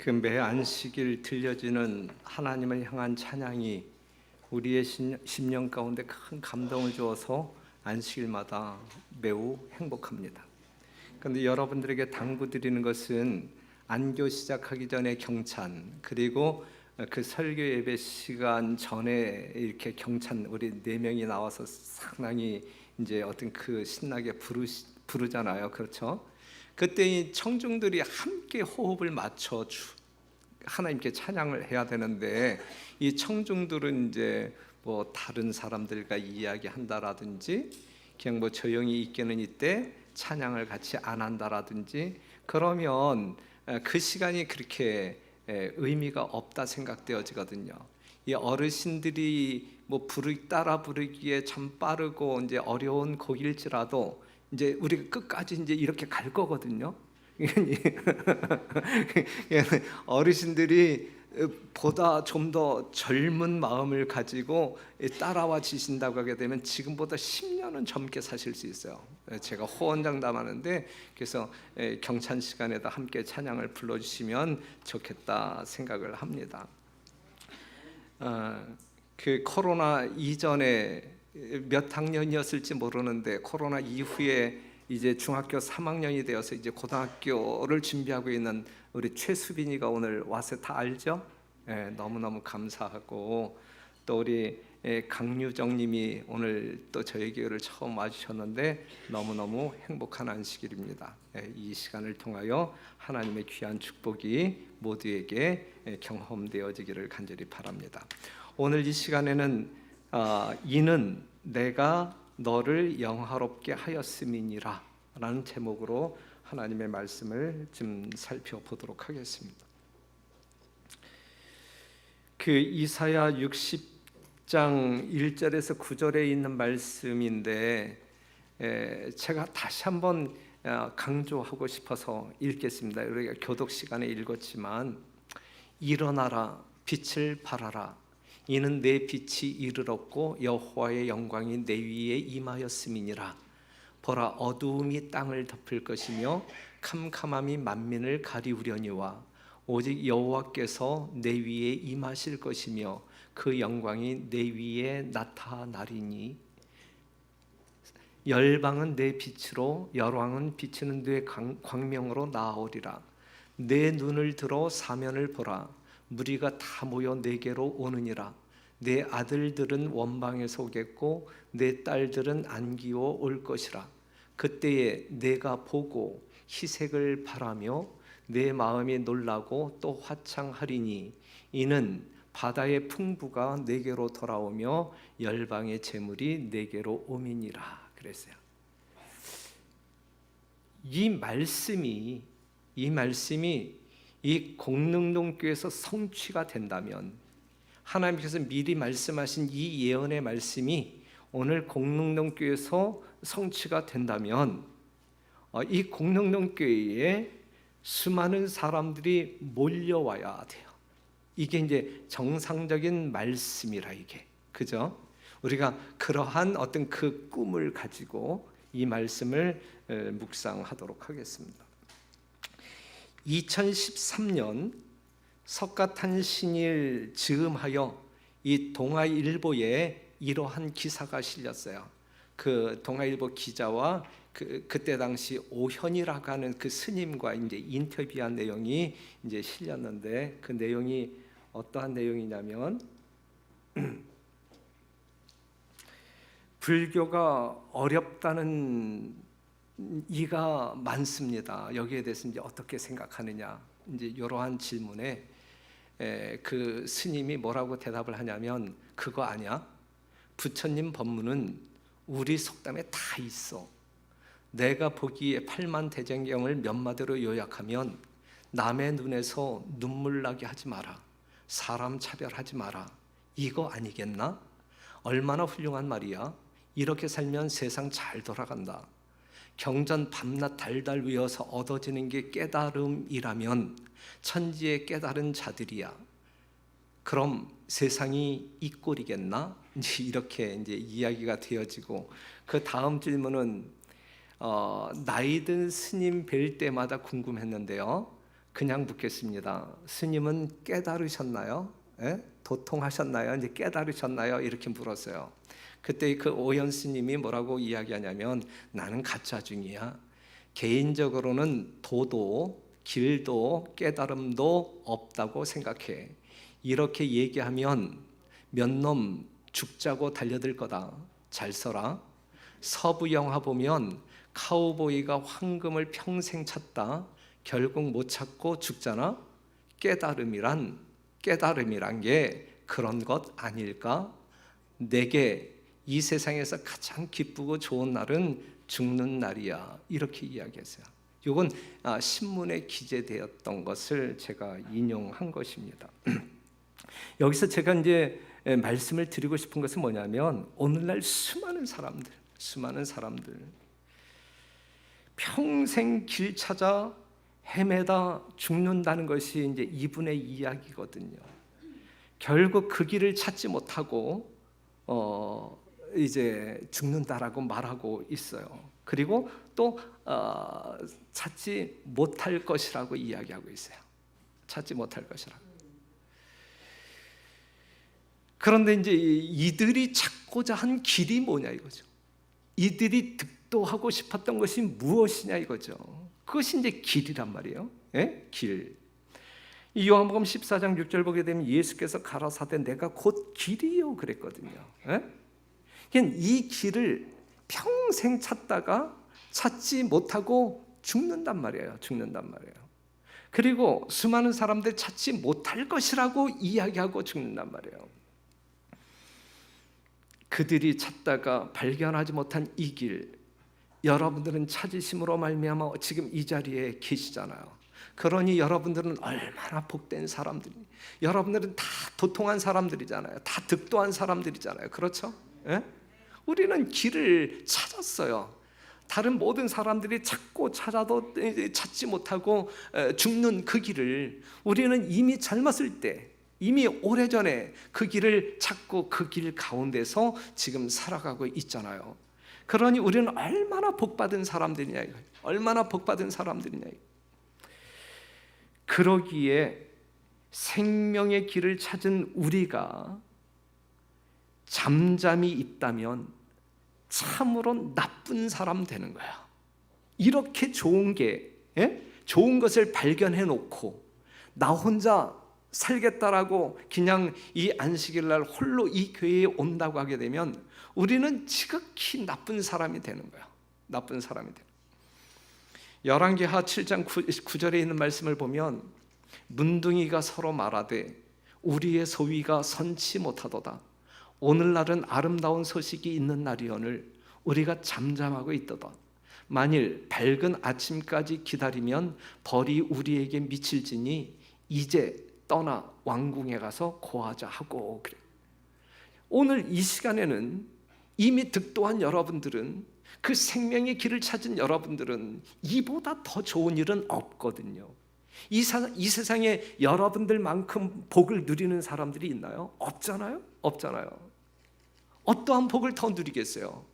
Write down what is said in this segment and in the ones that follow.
매 안식일 들려지는 하나님을 향한 찬양이 우리의 심령 가운데 큰 감동을 주어서 안식일마다 매우 행복합니다. 그런데 여러분들에게 당부드리는 것은 안교 시작하기 전에 경찬, 그리고 그 설교 예배 시간 전에 이렇게 경찬 우리 4명이 나와서 상당히 이제 어떤 그 신나게 부르잖아요. 그렇죠? 그때 이 청중들이 함께 호흡을 맞춰 하나님께 찬양을 해야 되는데, 이 청중들은 이제 뭐 다른 사람들과 이야기한다라든지 그냥 뭐 조용히 있기는 이때 찬양을 같이 안 한다라든지, 그러면 그 시간이 그렇게 의미가 없다 생각되어지거든요. 이 어르신들이 뭐 따라 부르기에 참 빠르고 이제 어려운 곡일지라도 이제 우리가 끝까지 이제 이렇게 갈 거거든요. 어르신들이 보다 좀 더 젊은 마음을 가지고 따라와 주신다고 하게 되면 지금보다 10년은 젊게 사실 수 있어요. 제가 호언장담하는데, 그래서 경찬 시간에다 함께 찬양을 불러주시면 좋겠다 생각을 합니다. 그 코로나 이전에 몇 학년이었을지 모르는데, 코로나 이후에 이제 중학교 3학년이 되어서 이제 고등학교를 준비하고 있는 우리 최수빈이가 오늘 와서 다 알죠? 너무너무 감사하고, 또 우리 강유정님이 오늘 또 저희 교회를 처음 와주셨는데 너무너무 행복한 안식일입니다. 이 시간을 통하여 하나님의 귀한 축복이 모두에게 경험되어지기를 간절히 바랍니다. 오늘 이 시간에는 이는 내가 너를 영화롭게 하였음이니라 라는 제목으로 하나님의 말씀을 좀 살펴보도록 하겠습니다. 그 이사야 60장 1절에서 9절에 있는 말씀인데, 제가 다시 한번 강조하고 싶어서 읽겠습니다. 우리가 교독 시간에 읽었지만, 일어나라 빛을 발하라, 이는 내 빛이 이르렀고 여호와의 영광이 내 위에 임하였음이니라. 보라, 어두움이 땅을 덮을 것이며 캄캄함이 만민을 가리우려니와 오직 여호와께서 내 위에 임하실 것이며 그 영광이 내 위에 나타나리니, 열방은 내 빛으로 열왕은 비치는 내 광명으로 나아오리라. 내 눈을 들어 사면을 보라, 무리가 다 모여 내게로 오느니라. 내 아들들은 원방에서 오겠고 내 딸들은 안기어 올 것이라. 그때에 내가 보고 희색을 바라며 내 마음이 놀라고 또 화창하리니, 이는 바다의 풍부가 내게로 돌아오며 열방의 재물이 내게로 오미니라. 그랬어요. 이 말씀이 이 공릉동교에서 성취가 된다면, 하나님께서 미리 말씀하신 이 예언의 말씀이 오늘 공릉동교에서 성취가 된다면, 이 공릉동교회에 수많은 사람들이 몰려와야 돼요. 이게 이제 정상적인 말씀이라, 이게, 그죠? 우리가 그러한 어떤 그 꿈을 가지고 이 말씀을 묵상하도록 하겠습니다. 2013년 석가탄신일 즈음하여 이 동아일보에 이러한 기사가 실렸어요. 그 동아일보 기자와 그때 당시 오현이라고 하는 그 스님과 이제 인터뷰한 내용이 이제 실렸는데, 그 내용이 어떠한 내용이냐면, 불교가 어렵다는 이가 많습니다. 여기에 대해서 이제 어떻게 생각하느냐, 이제 이러한 질문에 그 스님이 뭐라고 대답을 하냐면, 그거 아니야? 부처님 법문은 우리 속담에 다 있어. 내가 보기에 팔만대장경을 몇 마디로 요약하면, 남의 눈에서 눈물 나게 하지 마라, 사람 차별하지 마라, 이거 아니겠나? 얼마나 훌륭한 말이야. 이렇게 살면 세상 잘 돌아간다. 경전 밤낮 달달 외워서 얻어지는 게 깨달음이라면 천지의 깨달은 자들이야. 그럼 세상이 이 꼴이겠나? 이제 이렇게 이제 이야기가 되어지고, 그 다음 질문은 나이 든 스님 뵐 때마다 궁금했는데요. 그냥 묻겠습니다. 스님은 깨달으셨나요? 예? 도통하셨나요? 이제 깨달으셨나요? 이렇게 물었어요. 그때 그 오연 스님이 뭐라고 이야기하냐면, 나는 가짜 중이야. 개인적으로는 도도 길도 깨달음도 없다고 생각해. 이렇게 얘기하면 몇 놈 죽자고 달려들 거다. 잘 써라. 서부 영화 보면 카우보이가 황금을 평생 찾다 결국 못 찾고 죽잖아. 깨달음이란 게 그런 것 아닐까? 내게 이 세상에서 가장 기쁘고 좋은 날은 죽는 날이야. 이렇게 이야기했어요. 이건 신문에 기재되었던 것을 제가 인용한 것입니다. 여기서 제가 이제 말씀을 드리고 싶은 것은 뭐냐면, 오늘날 수많은 사람들 평생 길 찾아 헤매다 죽는다는 것이 이제 이분의 이야기거든요. 결국 그 길을 찾지 못하고 이제 죽는다라고 말하고 있어요. 그리고 또 찾지 못할 것이라고 이야기하고 있어요. 찾지 못할 것이라고. 그런데 이제 이들이 찾고자 한 길이 뭐냐 이거죠. 이들이 득도하고 싶었던 것이 무엇이냐 이거죠. 그것이 이제 길이란 말이에요. 예? 길. 이 요한복음 14장 6절 보게 되면 예수께서 가라사대 내가 곧 길이요 그랬거든요. 예? 이 길을 평생 찾다가 찾지 못하고 죽는단 말이에요. 그리고 수많은 사람들 찾지 못할 것이라고 이야기하고 죽는단 말이에요. 그들이 찾다가 발견하지 못한 이 길, 여러분들은 찾으심으로 말미암아 지금 이 자리에 계시잖아요. 그러니 여러분들은 얼마나 복된 사람들이, 여러분들은 다 도통한 사람들이잖아요. 다 득도한 사람들이잖아요. 그렇죠? 예? 우리는 길을 찾았어요. 다른 모든 사람들이 찾고 찾아도 찾지 못하고 죽는 그 길을 우리는 이미 젊었을 때, 이미 오래전에 그 길을 찾고 그 길 가운데서 지금 살아가고 있잖아요. 그러니 우리는 얼마나 복받은 사람들이냐, 얼마나 복받은 사람들이냐. 그러기에 생명의 길을 찾은 우리가 잠잠히 있다면 참으로 나쁜 사람 되는 거야. 이렇게 좋은 게, 좋은 것을 발견해 놓고 나 혼자 살겠다라고 그냥 이 안식일 날 홀로 이 교회에 온다고 하게 되면 우리는 지극히 나쁜 사람이 되는 거야. 나쁜 사람이 되는 거야. 열왕기하 7장 9절에 있는 말씀을 보면 문둥이가 서로 말하되 우리의 소위가 선치 못하도다. 오늘날은 아름다운 소식이 있는 날이오늘 우리가 잠잠하고 있도다. 만일 밝은 아침까지 기다리면 벌이 우리에게 미칠지니 이제 떠나 왕궁에 가서 고하자 하고 그래. 오늘 이 시간에는 이미 득도한 여러분들은, 그 생명의 길을 찾은 여러분들은 이보다 더 좋은 일은 없거든요. 이 세상에 여러분들만큼 복을 누리는 사람들이 있나요? 없잖아요. 어떠한 복을 더 누리겠어요?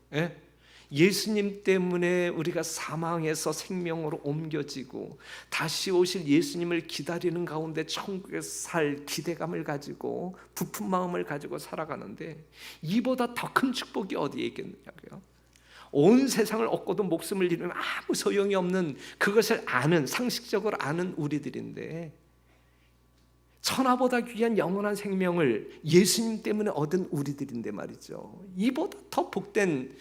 예수님 때문에 우리가 사망에서 생명으로 옮겨지고 다시 오실 예수님을 기다리는 가운데 천국에서 살 기대감을 가지고 부푼 마음을 가지고 살아가는데 이보다 더 큰 축복이 어디에 있겠느냐고요. 온 세상을 얻고도 목숨을 잃으면 아무 소용이 없는 그것을 아는, 상식적으로 아는 우리들인데 천하보다 귀한 영원한 생명을 예수님 때문에 얻은 우리들인데 말이죠. 이보다 더 복된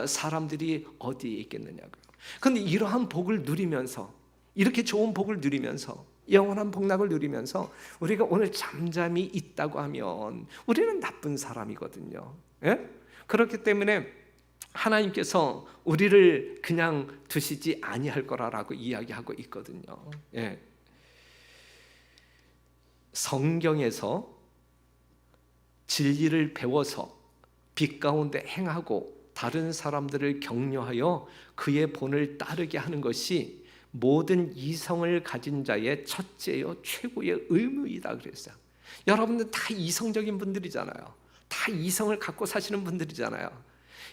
사람들이 어디에 있겠느냐고요. 그런데 이러한 복을 누리면서, 이렇게 좋은 복을 누리면서, 영원한 복락을 누리면서 우리가 오늘 잠잠히 있다고 하면 우리는 나쁜 사람이거든요. 그렇기 때문에 하나님께서 우리를 그냥 두시지 아니할 거라고 이야기하고 있거든요. 성경에서 진리를 배워서 빛 가운데 행하고 다른 사람들을 격려하여 그의 본을 따르게 하는 것이 모든 이성을 가진 자의 첫째요 최고의 의무이다 그랬어요. 여러분들 다 이성적인 분들이잖아요. 다 이성을 갖고 사시는 분들이잖아요.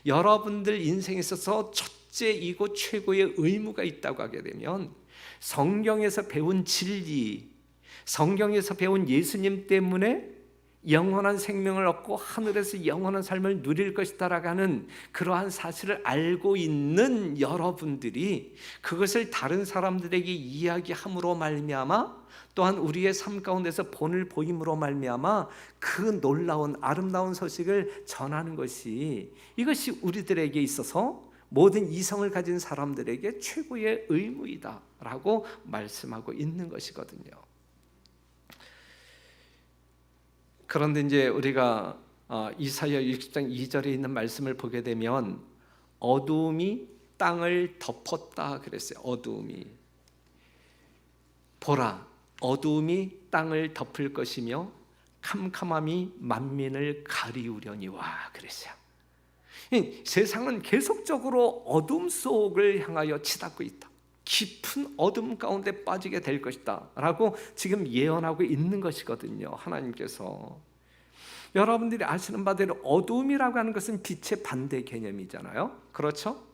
여러분들 인생에 있어서 첫째이고 최고의 의무가 있다고 하게 되면 성경에서 배운 진리, 성경에서 배운 예수님 때문에 영원한 생명을 얻고 하늘에서 영원한 삶을 누릴 것이다라고 하는 그러한 사실을 알고 있는 여러분들이 그것을 다른 사람들에게 이야기함으로 말미암아, 또한 우리의 삶 가운데서 본을 보임으로 말미암아 그 놀라운 아름다운 소식을 전하는 것이, 이것이 우리들에게 있어서 모든 이성을 가진 사람들에게 최고의 의무이다라고 말씀하고 있는 것이거든요. 그런데 이제 우리가 이사야 60장 2절에 있는 말씀을 보게 되면 어두움이 땅을 덮었다 그랬어요. 어두움이. 보라, 어두움이 땅을 덮을 것이며 캄캄함이 만민을 가리우려니와 그랬어요. 세상은 계속적으로 어둠 속을 향하여 치닫고 있다. 깊은 어둠 가운데 빠지게 될 것이다 라고 지금 예언하고 있는 것이거든요. 하나님께서. 여러분들이 아시는 바대로 어둠이라고 하는 것은 빛의 반대 개념이잖아요. 그렇죠?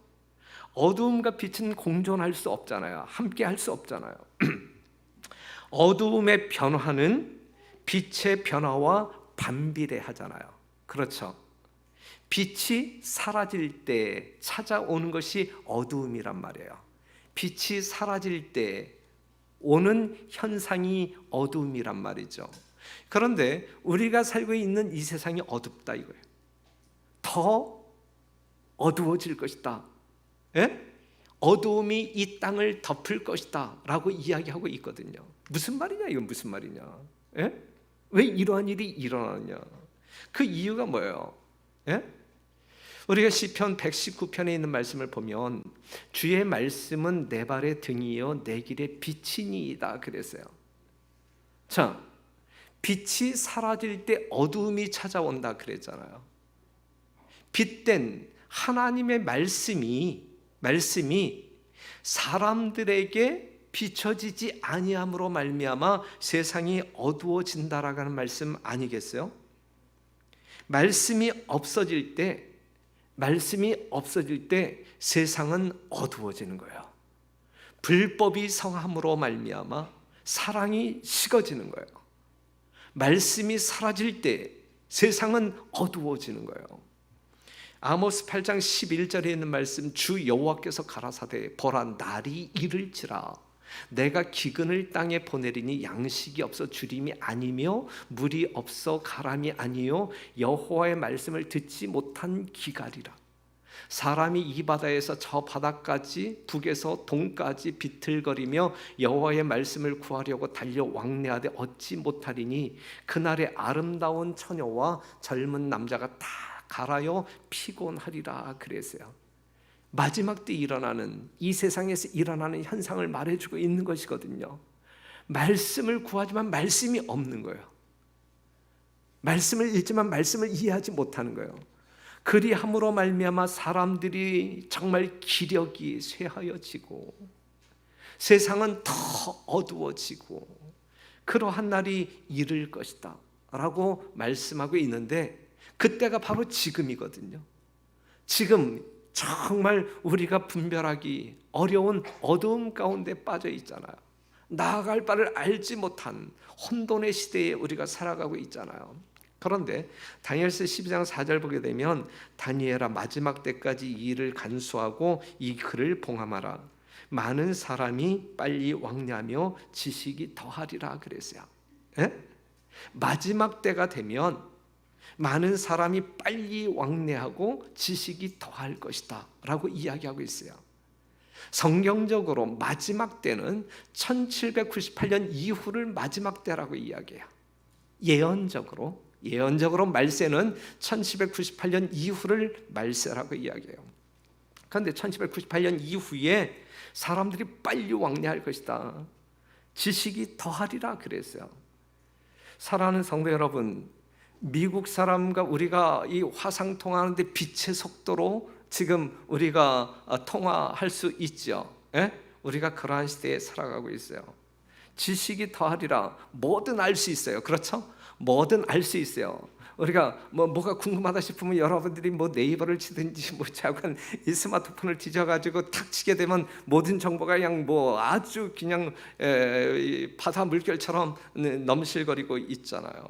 어둠과 빛은 공존할 수 없잖아요. 함께 할 수 없잖아요. 어두움의 변화는 빛의 변화와 반비례하잖아요. 그렇죠? 빛이 사라질 때 찾아오는 것이 어두움이란 말이에요. 빛이 사라질 때 오는 현상이 어두움이란 말이죠. 그런데 우리가 살고 있는 이 세상이 어둡다 이거예요. 더 어두워질 것이다. 예? 어두움이 이 땅을 덮을 것이다 라고 이야기하고 있거든요. 무슨 말이냐, 이건 무슨 말이냐. 예? 왜 이러한 일이 일어나느냐. 그 이유가 뭐예요? 예? 우리가 시편 119편에 있는 말씀을 보면 주의 말씀은 내 발의 등이요 내 길의 빛이니이다 그랬어요. 자, 빛이 사라질 때 어두움이 찾아온다 그랬잖아요. 빛된 하나님의 말씀이 사람들에게 비춰지지 아니함으로 말미암아 세상이 어두워진다라고 하는 말씀 아니겠어요? 말씀이 없어질 때 세상은 어두워지는 거예요. 불법이 성함으로 말미암아 사랑이 식어지는 거예요. 말씀이 사라질 때 세상은 어두워지는 거예요. 아모스 8장 11절에 있는 말씀, 주 여호와께서 가라사대 보라 날이 이를지라 내가 기근을 땅에 보내리니 양식이 없어 주림이 아니며 물이 없어 가람이 아니요 여호와의 말씀을 듣지 못한 기갈이라. 사람이 이 바다에서 저 바다까지 북에서 동까지 비틀거리며 여호와의 말씀을 구하려고 달려 왕래하되 얻지 못하리니 그날의 아름다운 처녀와 젊은 남자가 다 갈아요 피곤하리라 그랬어요. 마지막 때 일어나는, 이 세상에서 일어나는 현상을 말해주고 있는 것이거든요. 말씀을 구하지만 말씀이 없는 거예요. 말씀을 읽지만 말씀을 이해하지 못하는 거예요. 그리함으로 말미암아 사람들이 정말 기력이 쇠하여지고 세상은 더 어두워지고 그러한 날이 이를 것이다 라고 말씀하고 있는데, 그때가 바로 지금이거든요. 지금 정말 우리가 분별하기 어려운 어두움 가운데 빠져 있잖아요. 나아갈 바를 알지 못한 혼돈의 시대에 우리가 살아가고 있잖아요. 그런데 다니엘서 12장 4절 보게 되면 다니엘아 마지막 때까지 이 일을 간수하고 이 글을 봉함하라. 많은 사람이 빨리 왕래하며 지식이 더하리라 그랬어요. 에? 마지막 때가 되면 많은 사람이 빨리 왕래하고 지식이 더할 것이다 라고 이야기하고 있어요. 성경적으로 마지막 때는 1798년 이후를 마지막 때라고 이야기해요. 예언적으로 말세는 1798년 이후를 말세라고 이야기해요. 그런데 1798년 이후에 사람들이 빨리 왕래할 것이다, 지식이 더하리라 그랬어요. 사랑하는 성도 여러분, 미국 사람과 우리가 이 화상 통화하는데 빛의 속도로 지금 우리가 통화할 수 있죠. 예? 우리가 그러한 시대에 살아가고 있어요. 지식이 더하리라. 뭐든 알 수 있어요. 그렇죠? 뭐든 알 수 있어요. 우리가 뭐가 궁금하다 싶으면 여러분들이 뭐 네이버를 치든지 뭐 잠깐 이 스마트폰을 뒤져가지고 탁 치게 되면 모든 정보가 그냥 뭐 아주 그냥 바다 물결처럼 넘실거리고 있잖아요.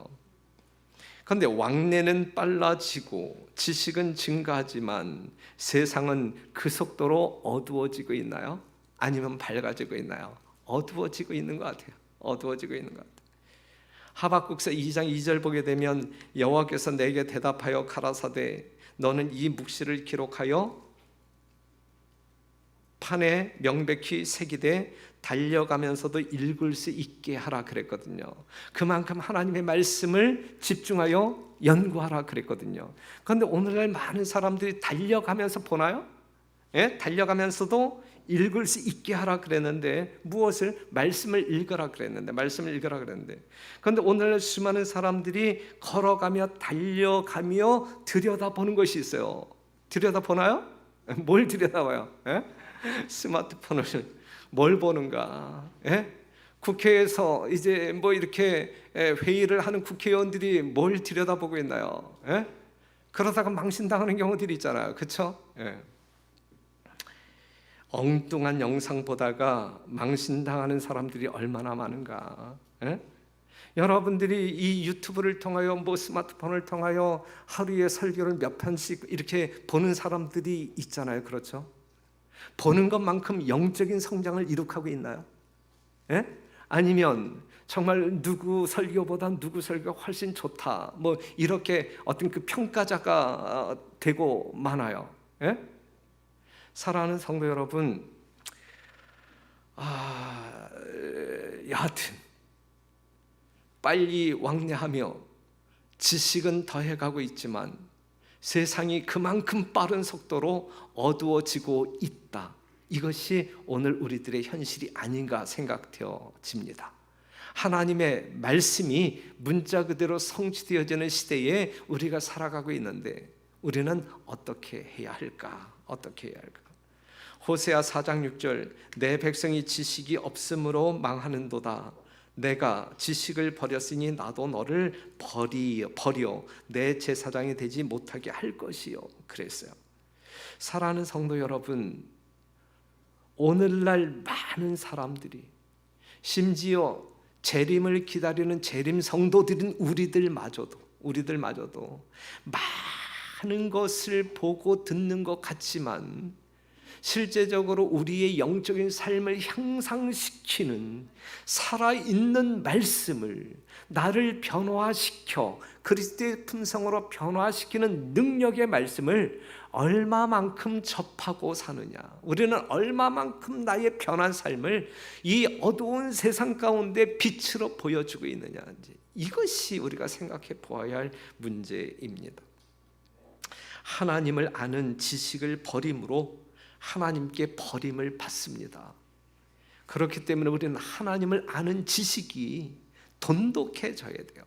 그런데 왕래는 빨라지고 지식은 증가하지만 세상은 그 속도로 어두워지고 있나요? 아니면 밝아지고 있나요? 어두워지고 있는 것 같아요. 어두워지고 있는 것 같아요. 하박국서 2장 2절 보게 되면 여호와께서 내게 대답하여 가라사대 너는 이 묵시를 기록하여 판에 명백히 새기되 달려가면서도 읽을 수 있게 하라 그랬거든요. 그만큼 하나님의 말씀을 집중하여 연구하라 그랬거든요. 그런데 오늘날 많은 사람들이 달려가면서 보나요? 예? 달려가면서도 읽을 수 있게 하라 그랬는데 무엇을? 말씀을 읽으라 그랬는데 말씀을 읽으라 그랬는데 그런데 오늘날 수많은 사람들이 걸어가며 달려가며 들여다보는 것이 있어요. 들여다보나요? 뭘 들여다봐요? 예? 스마트폰을 뭘 보는가? 예? 국회에서 이제 뭐 이렇게 회의를 하는 국회의원들이 뭘 들여다보고 있나요? 예? 그러다가 망신당하는 경우들이 있잖아요. 그렇죠? 예. 엉뚱한 영상 보다가 망신당하는 사람들이 얼마나 많은가? 예? 여러분들이 이 유튜브를 통하여 뭐 스마트폰을 통하여 하루에 설교를 몇 편씩 이렇게 보는 사람들이 있잖아요. 그렇죠? 보는 것만큼 영적인 성장을 이룩하고 있나요? 예? 아니면 정말 누구 설교보다 누구 설교가 훨씬 좋다 뭐 이렇게 어떤 그 평가자가 되고 많아요. 예? 사랑하는 성도 여러분, 여하튼 빨리 왕래하며 지식은 더해가고 있지만 세상이 그만큼 빠른 속도로 어두워지고 있다. 이것이 오늘 우리들의 현실이 아닌가 생각되어집니다. 하나님의 말씀이 문자 그대로 성취되어지는 시대에 우리가 살아가고 있는데 우리는 어떻게 해야 할까? 어떻게 해야 할까? 호세아 4장 6절 내 백성이 지식이 없으므로 망하는도다. 내가 지식을 버렸으니 나도 너를 버려 내 제사장이 되지 못하게 할 것이요 그랬어요. 사랑하는 성도 여러분, 오늘날 많은 사람들이 심지어 재림을 기다리는 재림 성도들인 우리들마저도 많은 것을 보고 듣는 것 같지만 실제적으로 우리의 영적인 삶을 향상시키는 살아있는 말씀을 나를 변화시켜 그리스도의 품성으로 변화시키는 능력의 말씀을 얼마만큼 접하고 사느냐, 우리는 얼마만큼 나의 변한 삶을 이 어두운 세상 가운데 빛으로 보여주고 있느냐인지 이것이 우리가 생각해 보아야 할 문제입니다. 하나님을 아는 지식을 버림으로 하나님께 버림을 받습니다. 그렇기 때문에 우리는 하나님을 아는 지식이 돈독해져야 돼요.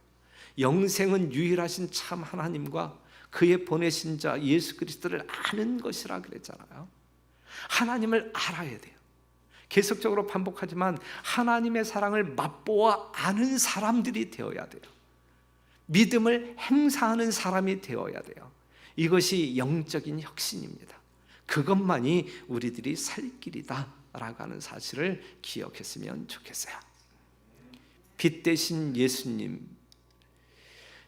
영생은 유일하신 참 하나님과 그의 보내신 자 예수 그리스도를 아는 것이라 그랬잖아요. 하나님을 알아야 돼요. 계속적으로 반복하지만 하나님의 사랑을 맛보아 아는 사람들이 되어야 돼요. 믿음을 행사하는 사람이 되어야 돼요. 이것이 영적인 혁신입니다. 그것만이 우리들이 살 길이다 라고 하는 사실을 기억했으면 좋겠어요. 빛 대신 예수님,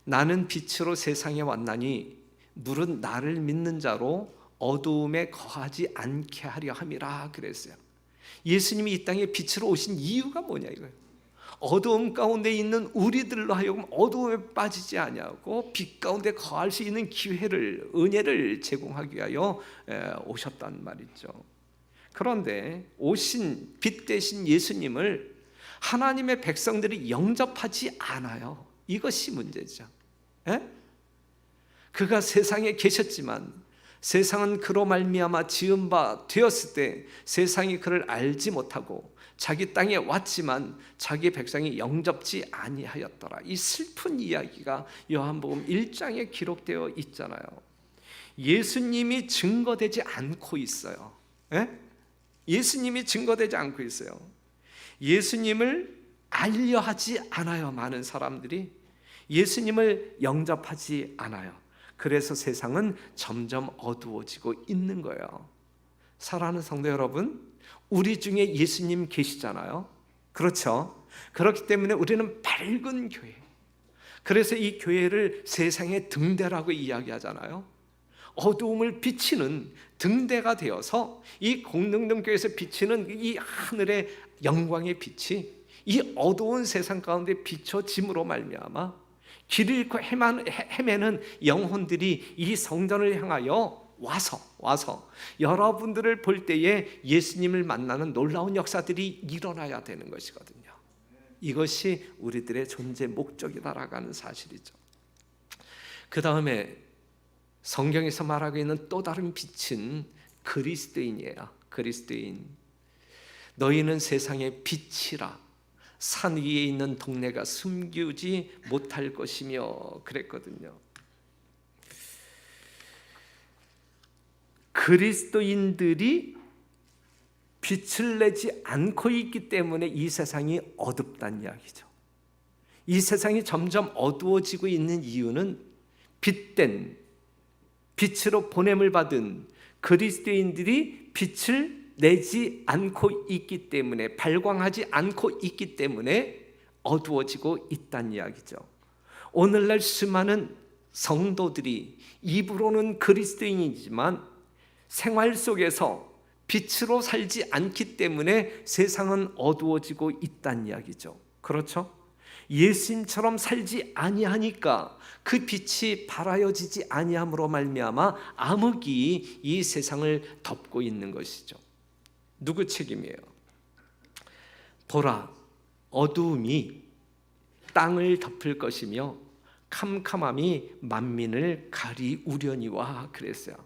나는 빛으로 세상에 왔나니 물은 나를 믿는 자로 어두움에 거하지 않게 하려 함이라 그랬어요. 예수님이 이 땅에 빛으로 오신 이유가 뭐냐 이거예요. 어두움 가운데 있는 우리들로 하여금 어두움에 빠지지 아니하고 빛 가운데 거할 수 있는 기회를, 은혜를 제공하기 위하여 오셨단 말이죠. 그런데 오신 빛 대신 예수님을 하나님의 백성들이 영접하지 않아요. 이것이 문제죠. 그가 세상에 계셨지만 세상은 그로 말미암아 지은 바 되었을 때 세상이 그를 알지 못하고 자기 땅에 왔지만 자기 백성이 영접지 아니하였더라. 이 슬픈 이야기가 요한복음 1장에 기록되어 있잖아요. 예수님이 증거되지 않고 있어요. 예수님이 증거되지 않고 있어요. 예수님을 알려 하지 않아요. 많은 사람들이 예수님을 영접하지 않아요. 그래서 세상은 점점 어두워지고 있는 거예요. 사랑하는 성도 여러분, 우리 중에 예수님 계시잖아요. 그렇죠? 그렇기 때문에 우리는 밝은 교회, 그래서 이 교회를 세상의 등대라고 이야기하잖아요. 어두움을 비치는 등대가 되어서 이 공릉동교회에서 비치는 이 하늘의 영광의 빛이 이 어두운 세상 가운데 비춰짐으로 말미암아 길 잃고 헤매는 영혼들이 이 성전을 향하여 와서 여러분들을 볼 때에 예수님을 만나는 놀라운 역사들이 일어나야 되는 것이거든요. 이것이 우리들의 존재 목적이다라는 사실이죠. 그 다음에 성경에서 말하고 있는 또 다른 빛은 그리스도인이에요. 그리스도인. 너희는 세상의 빛이라 산 위에 있는 동네가 숨기지 못할 것이며 그랬거든요. 그리스도인들이 빛을 내지 않고 있기 때문에 이 세상이 어둡다는 이야기죠. 이 세상이 점점 어두워지고 있는 이유는 빛된, 빛으로 보냄을 받은 그리스도인들이 빛을 내지 않고 있기 때문에, 발광하지 않고 있기 때문에 어두워지고 있다는 이야기죠. 오늘날 수많은 성도들이 입으로는 그리스도인이지만 생활 속에서 빛으로 살지 않기 때문에 세상은 어두워지고 있다는 이야기죠. 그렇죠? 예수님처럼 살지 아니하니까 그 빛이 발하여지지 아니함으로 말미암아 암흑이 이 세상을 덮고 있는 것이죠. 누구 책임이에요? 보라, 어두움이 땅을 덮을 것이며 캄캄함이 만민을 가리우려니와 그랬어요.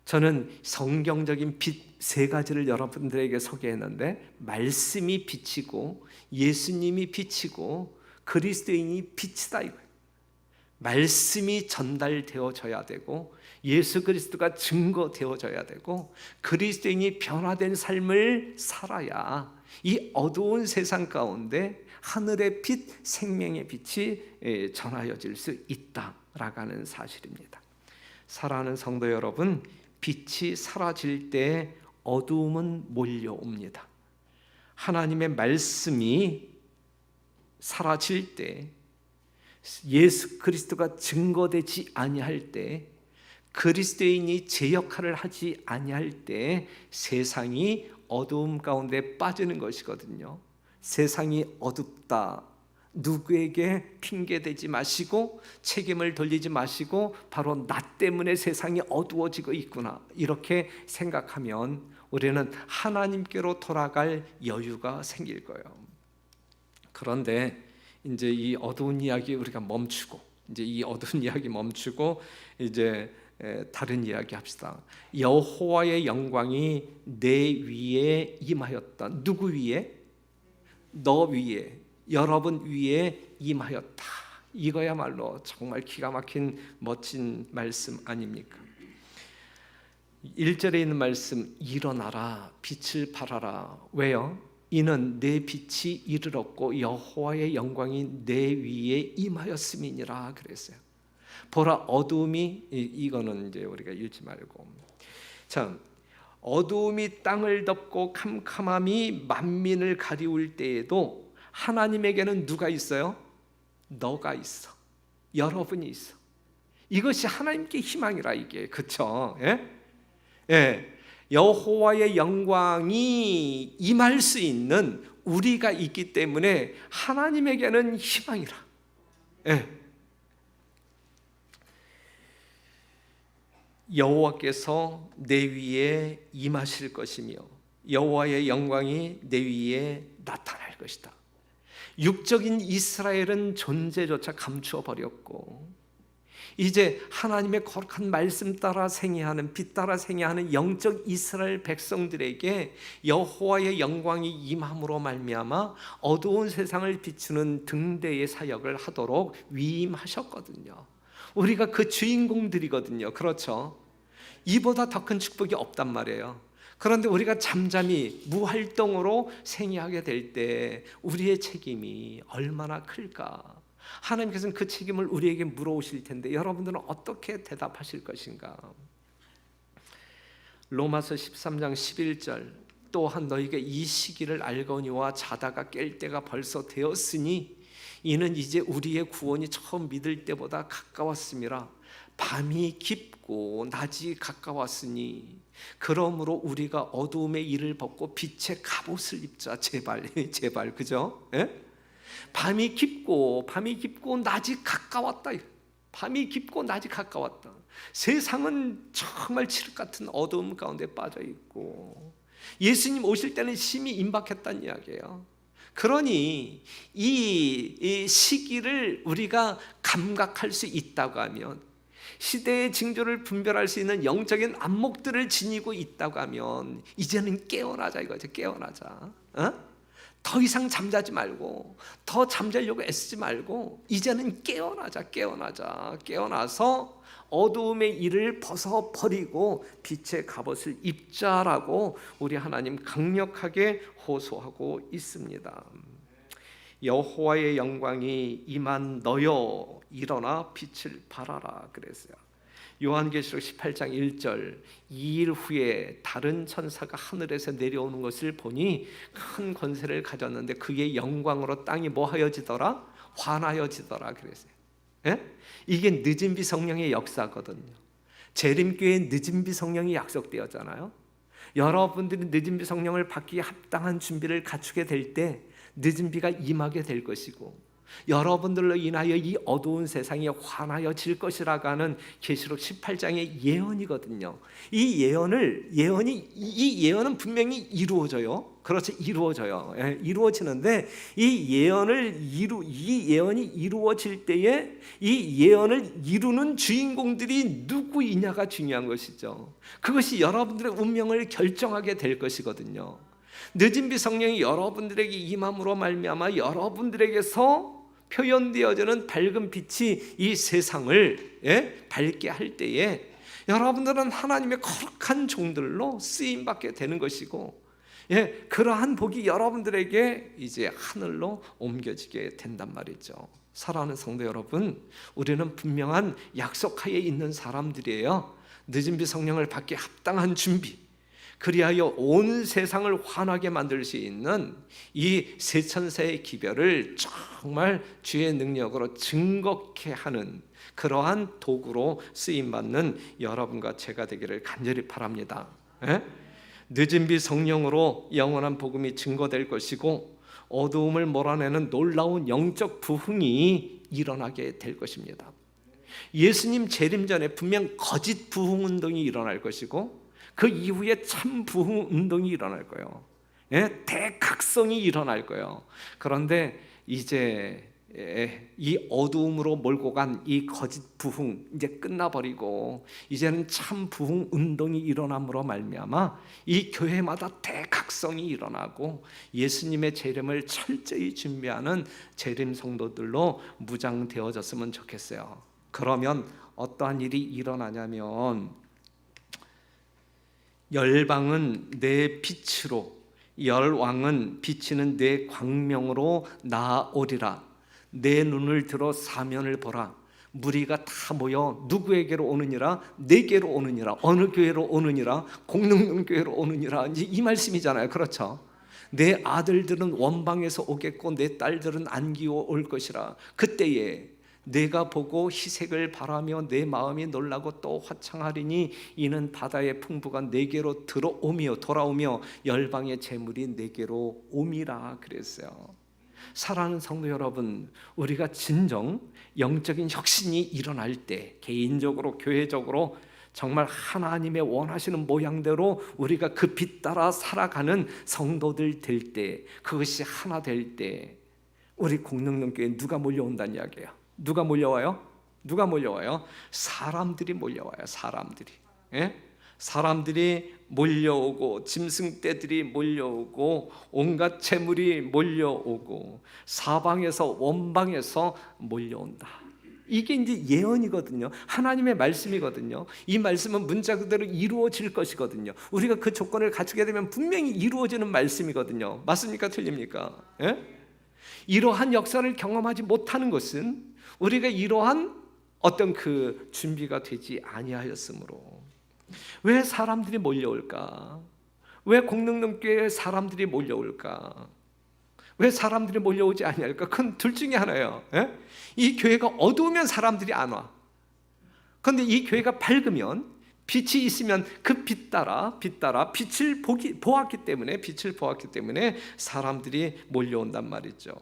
저는 성경적인 빛 세 가지를 여러분들에게 소개했는데, 말씀이 빛이고 예수님이 빛이고 그리스도인이 빛이다 이거예요. 말씀이 전달되어져야 되고 예수 그리스도가 증거되어져야 되고 그리스도인이 변화된 삶을 살아야 이 어두운 세상 가운데 하늘의 빛, 생명의 빛이 전하여질 수 있다라고 하는 사실입니다. 사랑하는 성도 여러분, 빛이 사라질 때 어두움은 몰려옵니다. 하나님의 말씀이 사라질 때, 예수 그리스도가 증거되지 아니할 때, 그리스도인이 제 역할을 하지 아니할 때 세상이 어두움 가운데 빠지는 것이거든요. 세상이 어둡다, 누구에게 핑계대지 마시고 책임을 돌리지 마시고 바로 나 때문에 세상이 어두워지고 있구나, 이렇게 생각하면 우리는 하나님께로 돌아갈 여유가 생길 거예요. 그런데 이제 이 어두운 이야기 우리가 멈추고, 이제 다른 이야기 합시다. 여호와의 영광이 내 위에 임하였다. 누구 위에? 너 위에, 여러분 위에 임하였다. 이거야말로 정말 기가 막힌 멋진 말씀 아닙니까? 1절에 있는 말씀, 일어나라 빛을 발하라. 왜요? 이는 내 빛이 이르렀고 여호와의 영광이 내 위에 임하였음이니라 그랬어요. 보라, 어두움이, 이거는 이제 우리가 읽지 말고, 자, 어두움이 땅을 덮고 캄캄함이 만민을 가리울 때에도 하나님에게는 누가 있어요? 너가 있어, 여러분이 있어. 이것이 하나님께 희망이라, 이게. 그렇죠? 예. 여호와의 영광이 임할 수 있는 우리가 있기 때문에 하나님에게는 희망이라. 예. 여호와께서 내 위에 임하실 것이며 여호와의 영광이 내 위에 나타날 것이다. 육적인 이스라엘은 존재조차 감추어 버렸고 이제 하나님의 거룩한 말씀 따라 생애하는, 빛 따라 생애하는 영적 이스라엘 백성들에게 여호와의 영광이 임함으로 말미암아 어두운 세상을 비추는 등대의 사역을 하도록 위임하셨거든요. 우리가 그 주인공들이거든요. 그렇죠? 이보다 더 큰 축복이 없단 말이에요. 그런데 우리가 잠잠히 무활동으로 생애하게 될 때 우리의 책임이 얼마나 클까? 하나님께서는 그 책임을 우리에게 물어오실 텐데 여러분들은 어떻게 대답하실 것인가? 로마서 13장 11절, 또한 너희가 이 시기를 알거니와 자다가 깰 때가 벌써 되었으니 이는 이제 우리의 구원이 처음 믿을 때보다 가까웠음이라. 밤이 깊고 낮이 가까웠으니 그러므로 우리가 어두움의 일을 벗고 빛의 갑옷을 입자. 제발 제발, 그죠? 예? 밤이 깊고 낮이 가까웠다. 밤이 깊고 낮이 가까웠다. 세상은 정말 칠흑 같은 어두움 가운데 빠져 있고 예수님 오실 때는 심히 임박했다는 이야기예요. 그러니 이 시기를 우리가 감각할 수 있다고 하면, 시대의 징조를 분별할 수 있는 영적인 안목들을 지니고 있다고 하면 이제는 깨어나자 이거죠. 깨어나자. 더 이상 잠자지 말고, 더 잠자려고 애쓰지 말고 이제는 깨어나자. 깨어나서 어두움의 일을 벗어버리고 빛의 갑옷을 입자라고 우리 하나님 강력하게 호소하고 있습니다. 여호와의 영광이 임한 너여 일어나 빛을 발하라 그랬어요. 요한계시록 18장 1절, 2일 후에 다른 천사가 하늘에서 내려오는 것을 보니 큰 권세를 가졌는데 그의 영광으로 땅이 뭐하여지더라? 환하여지더라 그랬어요. 예? 이게 늦은비 성령의 역사거든요. 재림교회에 늦은비 성령이 약속되었잖아요. 여러분들이 늦은비 성령을 받기에 합당한 준비를 갖추게 될 때 늦은비가 임하게 될 것이고, 여러분들로 인하여 이 어두운 세상이 환하여질 것이라고 하는 계시록 18장의 예언이거든요. 이 예언은 분명히 이루어져요. 그렇죠, 이루어져요. 예, 이루어지는데 이 예언이 이루어질 때에 이 예언을 이루는 주인공들이 누구이냐가 중요한 것이죠. 그것이 여러분들의 운명을 결정하게 될 것이거든요. 늦은비 성령이 여러분들에게 임함으로 말미암아 여러분들에게서 표현되어지는 밝은 빛이 이 세상을 밝게 할 때에 여러분들은 하나님의 거룩한 종들로 쓰임받게 되는 것이고, 그러한 복이 여러분들에게 이제 하늘로 옮겨지게 된단 말이죠. 사랑하는 성도 여러분, 우리는 분명한 약속하에 있는 사람들이에요. 늦은비 성령을 받기 합당한 준비, 그리하여 온 세상을 환하게 만들 수 있는 이 세천사의 기별을 정말 주의 능력으로 증거케 하는 그러한 도구로 쓰임받는 여러분과 제가 되기를 간절히 바랍니다. 늦은비 성령으로 영원한 복음이 증거될 것이고 어두움을 몰아내는 놀라운 영적 부흥이 일어나게 될 것입니다. 예수님 재림 전에 분명 거짓 부흥 운동이 일어날 것이고 그 이후에 참 부흥 운동이 일어날 거예요. 대각성이 일어날 거예요. 그런데 이제 이 어두움으로 몰고 간 이 거짓 부흥 이제 끝나버리고 이제는 참 부흥 운동이 일어남으로 말미암아 이 교회마다 대각성이 일어나고 예수님의 재림을 철저히 준비하는 재림 성도들로 무장되어졌으면 좋겠어요. 그러면 어떠한 일이 일어나냐면, 열방은 내 빛으로, 열왕은 비치는 내 광명으로 나아오리라. 내 눈을 들어 사면을 보라. 무리가 다 모여 누구에게로 오느니라? 내게로 오느니라. 어느 교회로 오느니라? 공능교회로 오느니라. 이제 이 말씀이잖아요. 그렇죠? 내 아들들은 원방에서 오겠고 내 딸들은 안기고 올 것이라. 그때에 내가 보고 희색을 바라며 내 마음이 놀라고 또 화창하리니 이는 바다의 풍부가 내게로 돌아오며 열방의 재물이 내게로 옴이라 그랬어요. 사랑하는 성도 여러분, 우리가 진정 영적인 혁신이 일어날 때 개인적으로 교회적으로 정말 하나님의 원하시는 모양대로 우리가 그 빛 따라 살아가는 성도들 될 때, 그것이 하나 될 때 우리 공능능교회에 누가 몰려온다는 이야기예요. 누가 몰려와요? 누가 몰려와요? 사람들이 몰려와요. 사람들이 몰려오고 짐승떼들이 몰려오고 온갖 재물이 몰려오고 사방에서 원방에서 몰려온다. 이게 이제 예언이거든요. 하나님의 말씀이거든요. 이 말씀은 문자 그대로 이루어질 것이거든요. 우리가 그 조건을 갖추게 되면 분명히 이루어지는 말씀이거든요. 맞습니까? 틀립니까? 이러한 역사를 경험하지 못하는 것은 우리가 이러한 어떤 그 준비가 되지 아니하였으므로. 왜 사람들이 몰려올까? 왜 공릉릉교회에 사람들이 몰려올까? 왜 사람들이 몰려오지 아니할까? 그건 둘 중에 하나예요. 예? 이 교회가 어두우면 사람들이 안 와. 그런데 이 교회가 밝으면, 빛이 있으면 그 빛 따라 빛을 보았기 때문에 사람들이 몰려온단 말이죠.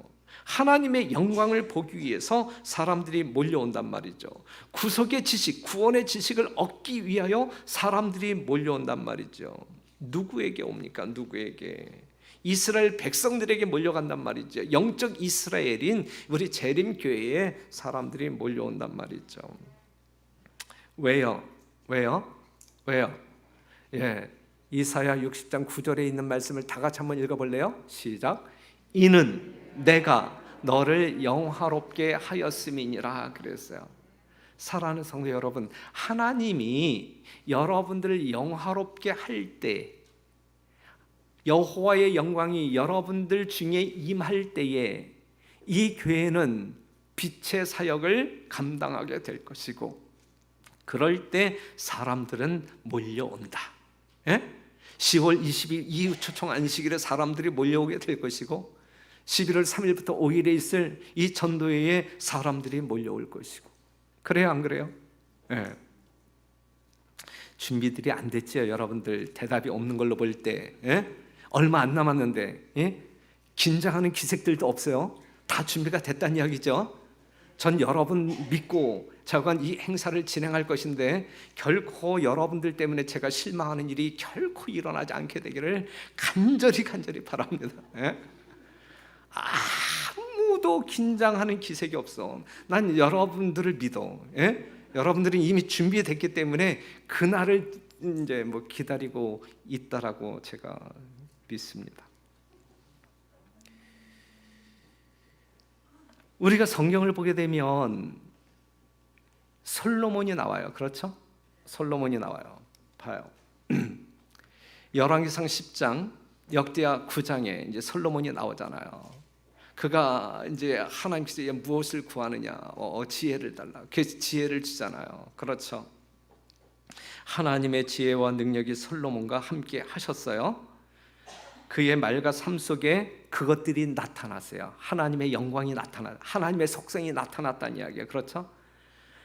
하나님의 영광을 보기 위해서 사람들이 몰려온단 말이죠. 구속의 지식, 구원의 지식을 얻기 위하여 사람들이 몰려온단 말이죠. 누구에게 옵니까? 누구에게? 이스라엘 백성들에게 몰려간단 말이죠. 영적 이스라엘인 우리 재림교회에 사람들이 몰려온단 말이죠. 왜요? 예, 이사야 60장 9절에 있는 말씀을 다 같이 한번 읽어볼래요? 시작. 이는 내가 너를 영화롭게 하였음이니라 그랬어요. 사랑하는 성도 여러분, 하나님이 여러분들을 영화롭게 할 때, 여호와의 영광이 여러분들 중에 임할 때에 이 교회는 빛의 사역을 감당하게 될 것이고, 그럴 때 사람들은 몰려온다. 예? 10월 20일 이후 초청 안식일에 사람들이 몰려오게 될 것이고, 11월 3일부터 5일에 있을 이 전도회에 사람들이 몰려올 것이고. 그래요, 안 그래요? 예. 준비들이 안 됐지요, 여러분들. 대답이 없는 걸로 볼 때. 예? 얼마 안 남았는데, 예? 긴장하는 기색들도 없어요. 다 준비가 됐다는 이야기죠. 전 여러분 믿고 저건 이 행사를 진행할 것인데 결코 여러분들 때문에 제가 실망하는 일이 결코 일어나지 않게 되기를 간절히 바랍니다. 예? 아무도 긴장하는 기색이 없어. 난 여러분들을 믿어. 예? 여러분들은 이미 준비됐기 때문에 그날을 이제 뭐 기다리고 있다라고 제가 믿습니다. 우리가 성경을 보게 되면 솔로몬이 나와요. 그렇죠? 솔로몬이 나와요. 봐요. 열왕기상 10장, 역대하 9장에 이제 솔로몬이 나오잖아요. 그가 이제 하나님께서 무엇을 구하느냐, 지혜를 달라. 그 지혜를 주잖아요. 그렇죠? 하나님의 지혜와 능력이 솔로몬과 함께 하셨어요. 그의 말과 삶 속에 그것들이 나타났어요. 하나님의 영광이 하나님의 속성이 나타났다는 이야기예요. 그렇죠?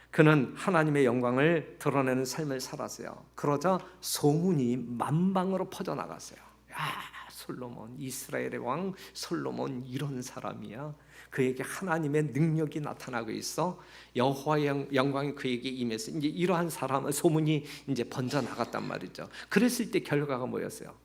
그는 하나님의 영광을 드러내는 삶을 살았어요. 그러자 소문이 만방으로 퍼져나갔어요. 야, 솔로몬, 이스라엘의 왕 솔로몬 이런 사람이야. 그에게 하나님의 능력이 나타나고 있어. 여호와의 영광이 그에게 임해서 이제 이러한 사람 소문이 이제 번져 나갔단 말이죠. 그랬을 때 결과가 뭐였어요?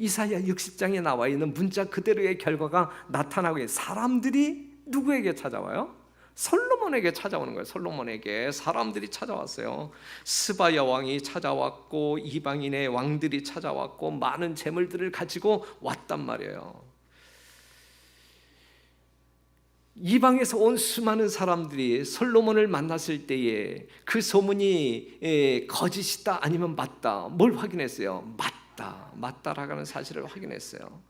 이사야 60장에 나와 있는 문자 그대로의 결과가 나타나고 있어요. 사람들이 누구에게 찾아와요? 솔로몬에게 찾아오는 거예요. 솔로몬에게 사람들이 찾아왔어요. 스바야 왕이 찾아왔고 이방인의 왕들이 찾아왔고 많은 재물들을 가지고 왔단 말이에요. 이방에서 온 수많은 사람들이 솔로몬을 만났을 때에 그 소문이 거짓이다 아니면 맞다, 뭘 확인했어요? 맞다라고 하는 사실을 확인했어요.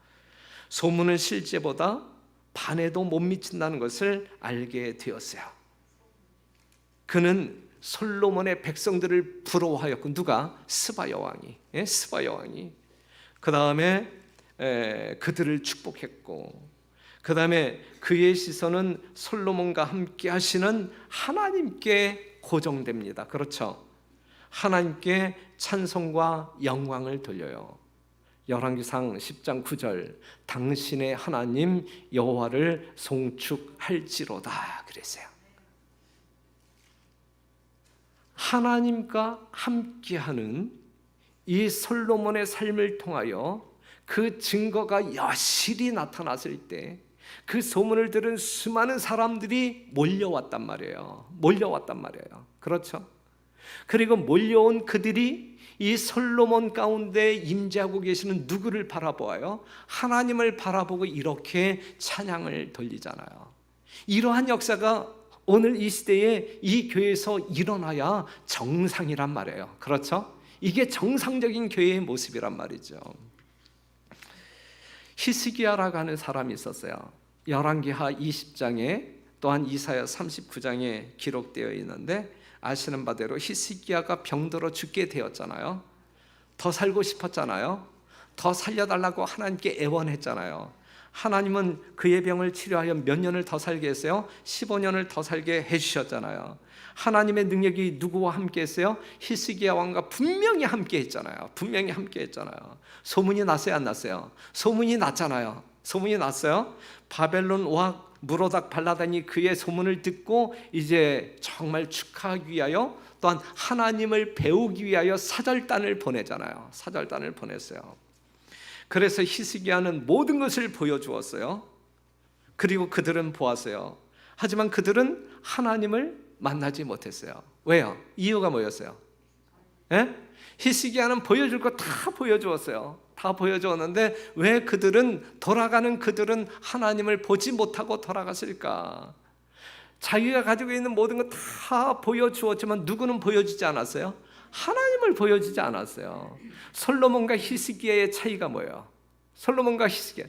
소문은 실제보다 반에도 못 미친다는 것을 알게 되었어요. 그는 솔로몬의 백성들을 부러워하였고, 누가? 스바야 왕이. 스바야 왕이. 그 다음에 그들을 축복했고, 그 다음에 그의 시선은 솔로몬과 함께 하시는 하나님께 고정됩니다. 그렇죠? 하나님께 찬송과 영광을 돌려요. 열왕기상 10장 9절, 당신의 하나님 여호와를 송축할지로다 그랬어요. 하나님과 함께하는 이 솔로몬의 삶을 통하여 그 증거가 여실히 나타났을 때 그 소문을 들은 수많은 사람들이 몰려왔단 말이에요. 그렇죠? 그리고 몰려온 그들이 이 솔로몬 가운데 임재하고 계시는 누구를 바라보아요? 하나님을 바라보고 이렇게 찬양을 돌리잖아요. 이러한 역사가 오늘 이 시대에 이 교회에서 일어나야 정상이란 말이에요. 그렇죠? 이게 정상적인 교회의 모습이란 말이죠. 히스기야라고 하는 사람이 있었어요. 열왕기하 20장에 또한 이사야 39장에 기록되어 있는데, 아시는 바대로 히스기야가 병들어 죽게 되었잖아요. 더 살고 싶었잖아요. 더 살려달라고 하나님께 애원했잖아요. 하나님은 그의 병을 치료하여 몇 년을 더 살게 했어요? 15년을 더 살게 해주셨잖아요. 하나님의 능력이 누구와 함께 했어요? 히스기야 왕과 분명히 함께 했잖아요. 분명히 함께 했잖아요. 소문이 났어요, 안 났어요? 소문이 났잖아요. 소문이 났어요. 바벨론 왕 무로닥 발라단이 그의 소문을 듣고 이제 정말 축하하기 위하여, 또한 하나님을 배우기 위하여 사절단을 보내잖아요. 사절단을 보냈어요. 그래서 히스기야는 모든 것을 보여주었어요. 그리고 그들은 보았어요. 하지만 그들은 하나님을 만나지 못했어요. 왜요? 이유가 뭐였어요? 예? 히스기야는 보여줄 거 다 보여주었어요. 다 보여주었는데 왜 그들은 하나님을 보지 못하고 돌아갔을까? 자기가 가지고 있는 모든 거 다 보여주었지만 누구는 보여주지 않았어요? 하나님을 보여주지 않았어요. 솔로몬과 히스기야의 차이가 뭐예요? 솔로몬과 히스기야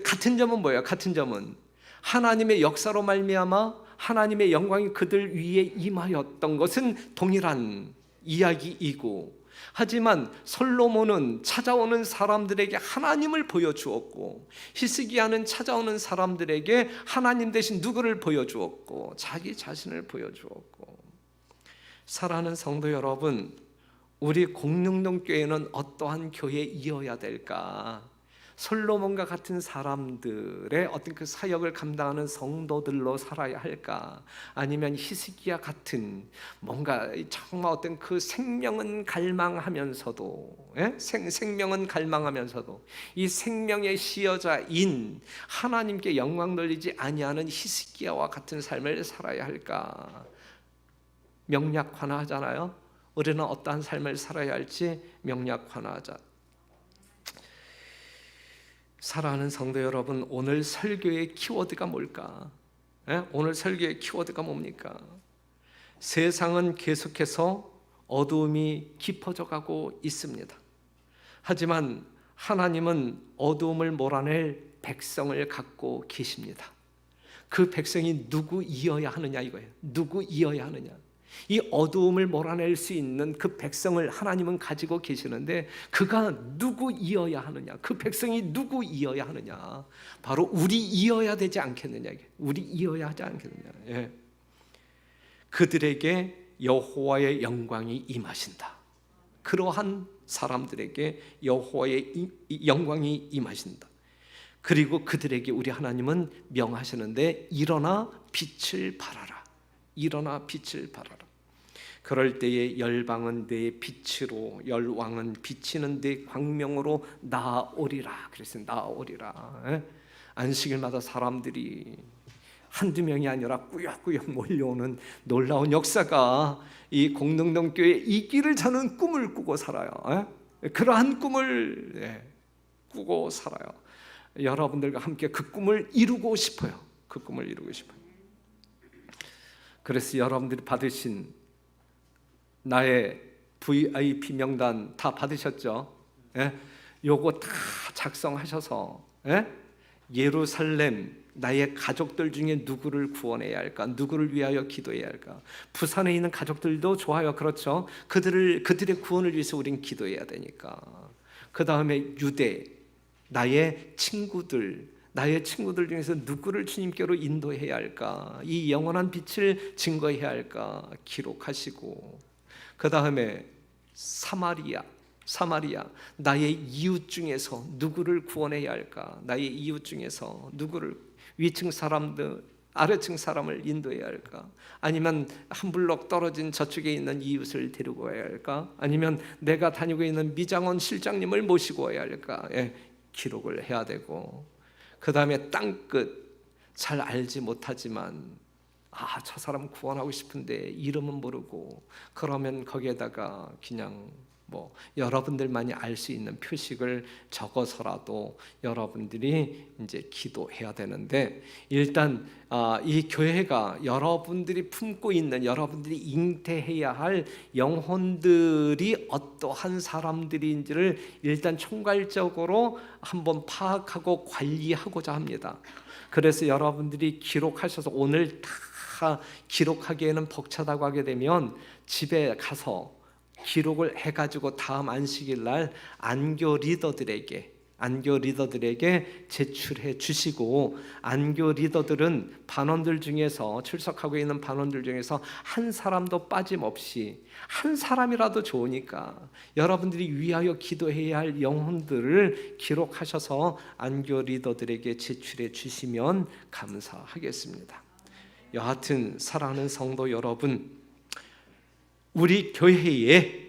같은 점은 뭐예요? 같은 점은 하나님의 역사로 말미암아 하나님의 영광이 그들 위에 임하였던 것은 동일한 이야기이고, 하지만 솔로몬은 찾아오는 사람들에게 하나님을 보여주었고, 히스기야는 찾아오는 사람들에게 하나님 대신 누구를 보여주었고, 자기 자신을 보여주었고. 사랑하는 성도 여러분, 우리 공릉동교회는 어떠한 교회이어야 될까? 솔로몬과 같은 사람들의 어떤 그 사역을 감당하는 성도들로 살아야 할까? 아니면 히스기야 같은 뭔가 정말 어떤 그 생명은 갈망하면서도, 생명은 갈망하면서도 이 생명의 시여자인 하나님께 영광 돌리지 아니하는 히스기야와 같은 삶을 살아야 할까? 명략환화하잖아요. 우리는 어떠한 삶을 살아야 할지 명략환화하자. 사랑하는 성도 여러분, 오늘 설교의 키워드가 뭘까? 오늘 설교의 키워드가 뭡니까? 세상은 계속해서 어두움이 깊어져 가고 있습니다. 하지만 하나님은 어두움을 몰아낼 백성을 갖고 계십니다. 그 백성이 누구이어야 하느냐 이거예요. 누구이어야 하느냐. 이 어두움을 몰아낼 수 있는 그 백성을 하나님은 가지고 계시는데, 그가 누구이어야 하느냐, 그 백성이 누구이어야 하느냐, 바로 우리이어야 되지 않겠느냐, 우리이어야 하지 않겠느냐. 예. 그들에게 여호와의 영광이 임하신다. 그러한 사람들에게 여호와의 영광이 임하신다. 그리고 그들에게 우리 하나님은 명하시는데, 일어나 빛을 발하라. 일어나 빛을 발하라. 그럴 때에 열방은 내 빛으로, 열왕은 비치는 내 광명으로 나오리라. 그래서 나오리라. 안식일마다 사람들이 한두 명이 아니라 꾸역꾸역 몰려오는 놀라운 역사가 이 공릉동교회 있기를 저는 꿈을 꾸고 살아요. 그러한 꿈을 꾸고 살아요. 여러분들과 함께 그 꿈을 이루고 싶어요. 그 꿈을 이루고 싶어요. 그래서 여러분들이 받으신 나의 VIP 명단 다 받으셨죠? 요거 다 작성하셔서 예루살렘 나의 가족들 중에 누구를 구원해야 할까? 누구를 위하여 기도해야 할까? 부산에 있는 가족들도 좋아요. 그렇죠? 그들의 구원을 위해서 우린 기도해야 되니까. 그 다음에 유대 나의 친구들 중에서 누구를 주님께로 인도해야 할까? 이 영원한 빛을 증거해야 할까? 기록하시고, 그 다음에 사마리아 나의 이웃 중에서 누구를 구원해야 할까? 나의 이웃 중에서 누구를, 위층 사람들 아래층 사람을 인도해야 할까? 아니면 한 블록 떨어진 저쪽에 있는 이웃을 데리고 와야 할까? 아니면 내가 다니고 있는 미장원 실장님을 모시고 와야 할까? 기록을 해야 되고, 그 다음에 땅끝 잘 알지 못하지만 저 사람 구원하고 싶은데 이름은 모르고, 그러면 거기에다가 그냥 뭐 여러분들만이 알 수 있는 표식을 적어서라도 여러분들이 이제 기도해야 되는데, 일단 이 교회가 여러분들이 품고 있는, 여러분들이 잉태해야 할 영혼들이 어떠한 사람들인지를 일단 총괄적으로 한번 파악하고 관리하고자 합니다. 그래서 여러분들이 기록하셔서, 오늘 다 기록하기에는 벅차다고 하게 되면 집에 가서 기록을 해가지고 다음 안식일 날 안교 리더들에게 제출해 주시고, 안교 리더들은 반원들 중에서, 출석하고 있는 반원들 중에서 한 사람도 빠짐없이, 한 사람이라도 좋으니까 여러분들이 위하여 기도해야 할 영혼들을 기록하셔서 안교 리더들에게 제출해 주시면 감사하겠습니다. 여하튼 사랑하는 성도 여러분, 우리 교회에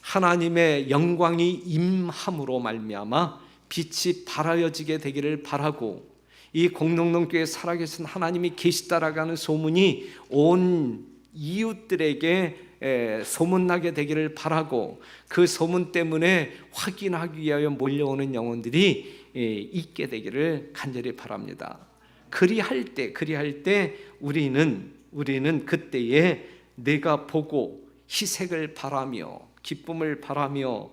하나님의 영광이 임함으로 말미암아 빛이 발하여지게 되기를 바라고, 이 공농동교회에 살아계신 하나님이 계시다라고 하는 소문이 온 이웃들에게 소문나게 되기를 바라고, 그 소문 때문에 확인하기 위하여 몰려오는 영혼들이 있게 되기를 간절히 바랍니다. 그리할 때 우리는 그때에 내가 보고 희색을 바라며 기쁨을 바라며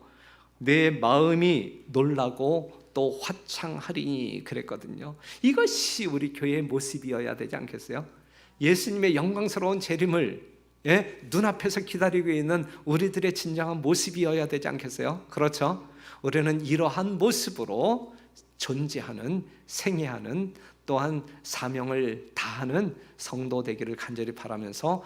내 마음이 놀라고 또 화창하리니 그랬거든요. 이것이 우리 교회의 모습이어야 되지 않겠어요? 예수님의 영광스러운 재림을 눈앞에서 기다리고 있는 우리들의 진정한 모습이어야 되지 않겠어요? 그렇죠? 우리는 이러한 모습으로 존재하는, 생애하는, 또한 사명을 다하는 성도 되기를 간절히 바라면서